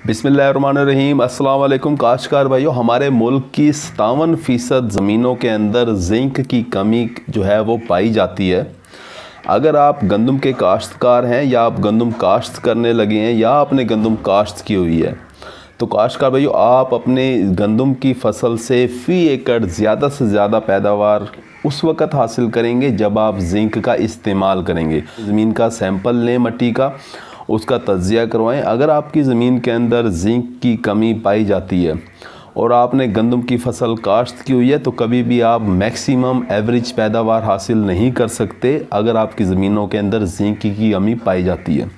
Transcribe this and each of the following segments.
बिस्मिल्लाहिर्रहमानिर्रहीम। अस्सलाम वालेकुम काश्तकार भाइयों, हमारे मुल्क की 57% ज़मीनों के अंदर जिंक की कमी जो है वो पाई जाती है। अगर आप गंदम के काश्तकार हैं या आप गंदम काश्त करने लगे हैं या आपने गंदम काश्त की हुई है, तो काश्तकार भाइयों आप अपने गंदम की फसल से फ़ी एकड़ ज़्यादा से ज़्यादा पैदावार उस वक़्त हासिल करेंगे जब आप जिंक का इस्तेमाल करेंगे। ज़मीन का सैंपल लें, मट्टी का, उसका तज्ज़िया करवाएं। अगर आपकी ज़मीन के अंदर जिंक की कमी पाई जाती है और आपने गंदम की फसल काश्त की हुई है, तो कभी भी आप मैक्सिमम एवरेज पैदावार हासिल नहीं कर सकते अगर आपकी ज़मीनों के अंदर जिंक की कमी पाई जाती है।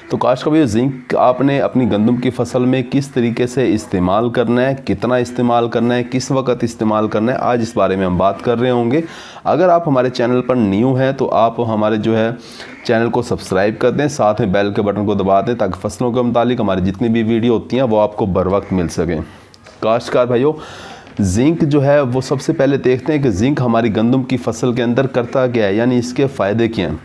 तो काश्तकार भाई, जिंक आपने अपनी गंदम की फसल में किस तरीके से इस्तेमाल करना है, कितना इस्तेमाल करना है, किस वक्त इस्तेमाल करना है, आज इस बारे में हम बात कर रहे होंगे। अगर आप हमारे चैनल पर न्यू हैं तो आप हमारे चैनल को सब्सक्राइब कर दें, साथ में बेल के बटन को दबा दें ताकि फसलों के मुतालिक हमारी जितनी भी वीडियो होती हैं वो आपको बर वक्त मिल सकें। काश्तकार भाइयों, जिंक जो है वो सबसे पहले देखते हैं कि जिंक हमारी गंदम की फसल के अंदर करता क्या है, यानी इसके फ़ायदे क्या हैं।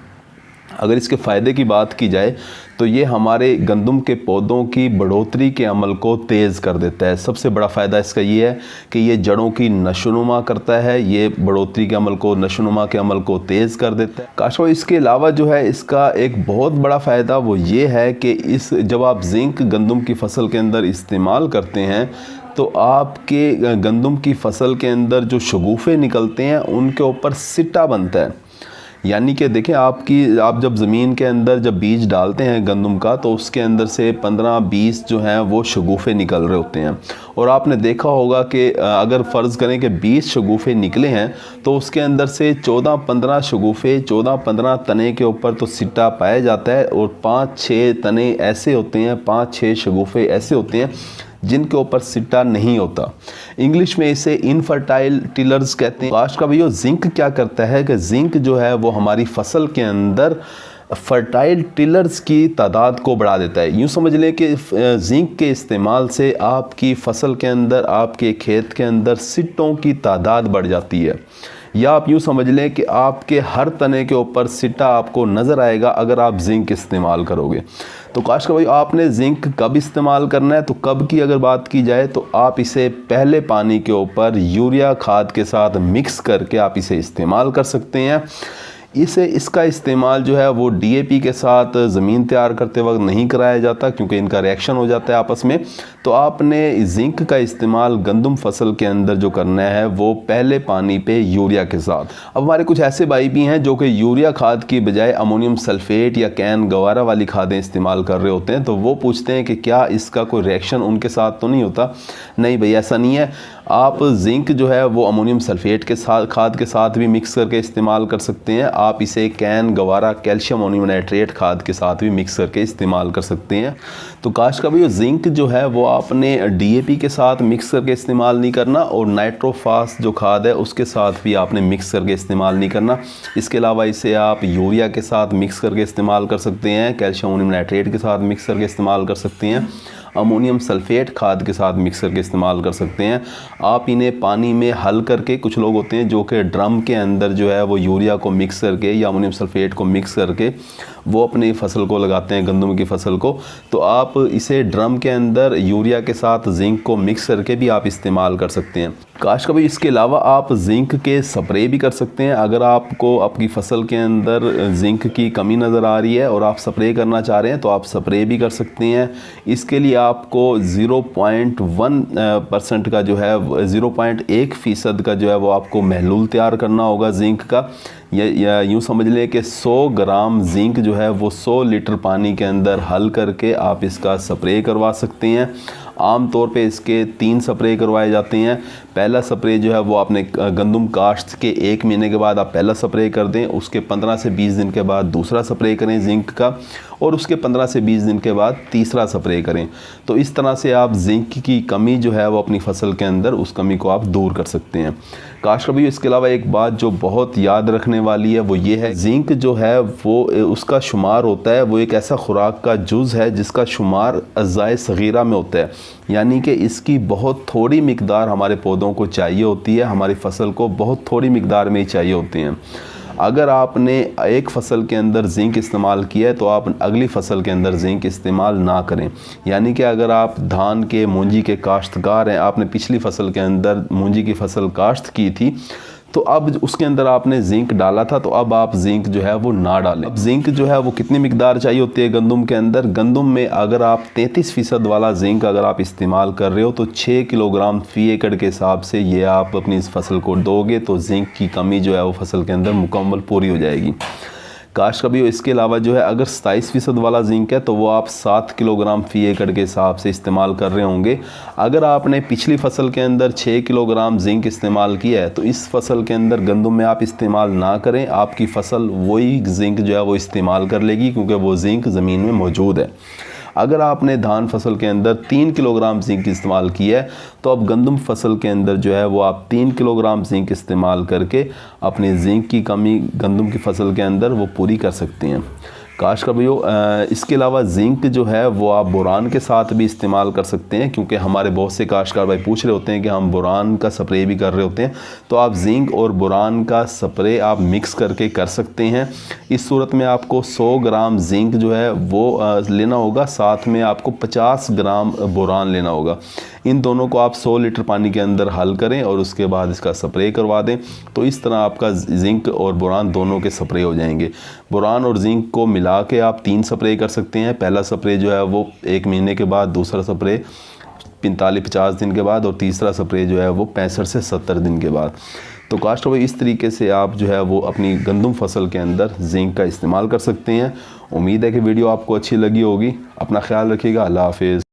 अगर इसके फ़ायदे की बात की जाए तो ये हमारे गंदम के पौधों की बढ़ोतरी के अमल को तेज़ कर देता है। सबसे बड़ा फ़ायदा इसका ये है कि ये जड़ों की नशोनुमा करता है, ये बढ़ोतरी के अमल को, नशोनुमा के अमल को तेज़ कर देता है। काश्तकार, इसके अलावा जो है इसका एक बहुत बड़ा फ़ायदा वो ये है कि जब आप जिंक गंदम की फसल के अंदर इस्तेमाल करते हैं तो आपके गंदम की फसल के अंदर जो शगुफ़े निकलते हैं उनके ऊपर सिट्टा बनता है। यानी कि देखें, आप जब ज़मीन के अंदर जब बीज डालते हैं गंदम का, तो उसके अंदर से 15-20 जो हैं वो शगुफ़े निकल रहे होते हैं। और आपने देखा होगा कि अगर फ़र्ज़ करें कि 20 शगुफ़े निकले हैं तो उसके अंदर से 14-15 शगुफ़े, 14-15 तने के ऊपर तो सिट्टा पाया जाता है और 5-6 तने ऐसे होते हैं, 5-6 शगुफ़े ऐसे होते हैं जिनके ऊपर सिट्टा नहीं होता। इंग्लिश में इसे इनफर्टाइल टिलर्स कहते हैं। काश्तकार भाइयों, जिंक क्या करता है कि जिंक जो है वो हमारी फसल के अंदर फर्टाइल टिलर्स की तादाद को बढ़ा देता है। यूँ समझ लें कि जिंक के इस्तेमाल से आपकी फसल के अंदर, आपके खेत के अंदर सिट्टों की तादाद बढ़ जाती है। या आप यूँ समझ लें कि आपके हर तने के ऊपर सिट्टा आपको नज़र आएगा अगर आप जिंक इस्तेमाल करोगे। तो काश्तकार भाई, आपने जिंक कब इस्तेमाल करना है, तो कब की अगर बात की जाए तो आप इसे पहले पानी के ऊपर यूरिया खाद के साथ मिक्स करके आप इसे इस्तेमाल कर सकते हैं। इसका इस्तेमाल जो है वो डीएपी के साथ ज़मीन तैयार करते वक्त नहीं कराया जाता क्योंकि इनका रिएक्शन हो जाता है आपस में। तो आपने जिंक का इस्तेमाल गंदम फसल के अंदर जो करना है वो पहले पानी पे यूरिया के साथ। अब हमारे कुछ ऐसे भाई भी हैं जो कि यूरिया खाद की बजाय अमोनियम सल्फेट या कैन गवारा वाली खादें इस्तेमाल कर रहे होते हैं। तो वो पूछते हैं कि क्या इसका कोई रिएक्शन उनके साथ तो नहीं होता। नहीं भाई, ऐसा नहीं है। आप जिंक जो है वो अमोनियम सल्फेट के साथ, खाद के साथ भी मिक्स करके इस्तेमाल कर सकते हैं। आप इसे can Gavara calcium ammonium nitrate खाद के साथ भी मिक्स करके इस्तेमाल कर सकते हैं। तो काश्तकार भाइयों, जिंक जो है वो आपने डीएपी के साथ मिक्स करके इस्तेमाल नहीं करना और नाइट्रोफास जो खाद है उसके साथ भी आपने मिक्स करके इस्तेमाल नहीं करना। इसके अलावा इसे आप यूरिया के साथ मिक्स करके इस्तेमाल कर सकते हैं, कैल्शियम अमोनियम नाइट्रेट के साथ मिक्स करके इस्तेमाल कर सकते हैं, अमोनियम सल्फेट खाद के साथ मिक्स करके इस्तेमाल कर सकते हैं। आप इन्हें पानी में हल करके, कुछ लोग होते हैं जो कि ड्रम के अंदर जो है वो यूरिया को मिक्स करके या अमोनियम सल्फेट को मिक्स करके वो अपनी फसल को लगाते हैं, गंदम की फसल को। तो आप इसे ड्रम के अंदर यूरिया के साथ जिंक को मिक्स करके भी आप इस्तेमाल कर सकते हैं। काश्तकार भाई, इसके अलावा आप जिंक के स्प्रे भी कर सकते हैं। अगर आपको आपकी फसल के अंदर जिंक की कमी नज़र आ रही है और आप स्प्रे करना चाह रहे हैं तो आप स्प्रे भी कर सकते हैं। इसके लिए आपको 0.1% का जो है 0.1% का जो है वो आपको महलूल तैयार करना होगा जिंक का। या यूँ समझ लें कि 100 ग्राम जिंक जो है वो 100 लीटर पानी के अंदर हल करके आप इसका स्प्रे करवा सकते हैं। आम तौर पे इसके 3 स्प्रे करवाए जाते हैं। पहला स्प्रे जो है वो आपने गंदम काश्त के 1 महीने के बाद आप पहला स्प्रे कर दें, उसके 15 से 20 दिन के बाद दूसरा स्प्रे करें जिंक का, और उसके 15 से 20 दिन के बाद तीसरा स्प्रे करें। तो इस तरह से आप जिंक की कमी जो है वो अपनी फसल के अंदर, उस कमी को आप दूर कर सकते हैं। काश्तकार भाई, इसके अलावा एक बात जो बहुत याद रखने वाली है वो ये है, जिंक जो है वो उसका शुमार होता है, वो एक ऐसा खुराक का जुज़ है जिसका शुमार अज़ाए सगीरा में होता है। यानी कि इसकी बहुत थोड़ी मिकदार हमारे पौधों को चाहिए होती है, हमारी फसल को बहुत थोड़ी मिकदार में ही चाहिए होती हैं। अगर आपने एक फ़सल के अंदर जिंक इस्तेमाल किया है तो आप अगली फ़सल के अंदर जिंक इस्तेमाल ना करें। यानी कि अगर आप धान के मूंजी के काश्तकार हैं, आपने पिछली फ़सल के अंदर मूंजी की फ़सल काश्त की थी, तो अब उसके अंदर आपने जिंक डाला था, तो अब आप जिंक जो है वो ना डालें। अब जिंक जो है वो कितनी मिकदार चाहिए होती है गंदम के अंदर? गंदम में अगर आप 33% वाला जिंक अगर आप इस्तेमाल कर रहे हो तो 6 किलोग्राम फ़ी एकड़ के हिसाब से ये आप अपनी इस फसल को दोगे तो जिंक की कमी जो है वो फसल के अंदर मुकम्मल पूरी हो जाएगी। काश का भी इसके अलावा जो है अगर 27% वाला जिंक है तो वो आप 7 किलोग्राम फ़ी एकड़ के हिसाब से इस्तेमाल कर रहे होंगे। अगर आपने पिछली फ़सल के अंदर 6 किलोग्राम जिंक इस्तेमाल किया है तो इस फसल के अंदर गंदम में आप इस्तेमाल ना करें, आपकी फ़सल वही जिंक जो है वो इस्तेमाल कर लेगी क्योंकि वो जिंक ज़मीन में मौजूद है। अगर आपने धान फसल के अंदर 3 किलोग्राम जिंक इस्तेमाल किया है तो अब गंदम फसल के अंदर जो है वो आप 3 किलोग्राम जिंक इस्तेमाल करके अपनी जिंक की कमी गंदम की फसल के अंदर वो पूरी कर सकते हैं। काश का भाइयों इसके अलावा जिंक जो है वो आप बोरान के साथ भी इस्तेमाल कर सकते हैं, क्योंकि हमारे बहुत से काश्तकार भाई पूछ रहे होते हैं कि हम बोरान का स्प्रे भी कर रहे होते हैं, तो आप जिंक और बोरान का स्प्रे आप मिक्स करके कर सकते हैं। इस सूरत में आपको 100 ग्राम जिंक जो है वो लेना होगा, साथ में आपको 50 ग्राम बोरान लेना होगा। इन दोनों को आप 100 लीटर पानी के अंदर हल करें और उसके बाद इसका स्प्रे करवा दें, तो इस तरह आपका जिंक और बोरान दोनों के स्प्रे हो जाएंगे। बोरान और जिंक को मिला के आप 3 स्प्रे कर सकते हैं। पहला स्प्रे जो है वो 1 महीने के बाद, दूसरा स्प्रे 45-50 दिन के बाद और तीसरा स्प्रे जो है वो 65 से 70 दिन के बाद। तो काश्तकार भाई इस तरीके से आप जो है वो अपनी गंदम फसल के अंदर जिंक का इस्तेमाल कर सकते हैं। उम्मीद है कि वीडियो आपको अच्छी लगी होगी। अपना ख्याल रखिएगा। अल्लाह हाफिज़।